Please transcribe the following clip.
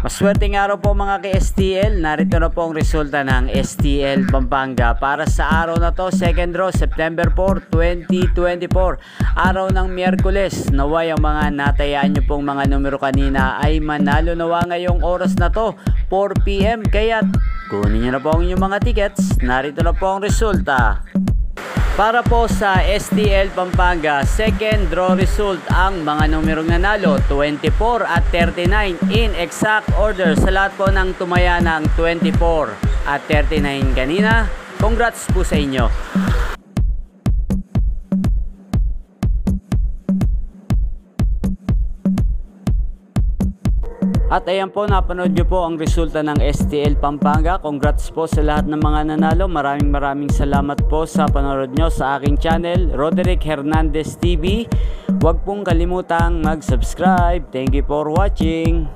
Maswerteng araw po mga ka-STL. Narito na po ang resulta ng STL Pampanga para sa araw na to, second draw, September 4, 2024. Araw ng Miyerkules. Naway ang mga natayaan nyo pong mga numero kanina ay manalo nawa ngayong oras na to, 4 PM. Kaya kunin nyo na po ang inyong mga tickets. Narito na po ang resulta. Para po sa STL Pampanga, second draw result, ang mga numerong nanalo 24 at 39 in exact order. Sa lahat po ng tumaya ng 24 at 39 kanina, congrats po sa inyo. At ayan po, napanood nyo po ang resulta ng STL Pampanga. Congrats po sa lahat ng mga nanalo. Maraming salamat po sa panonood nyo sa aking channel, Roderick Hernandez TV. Huwag pong kalimutang mag-subscribe. Thank you for watching.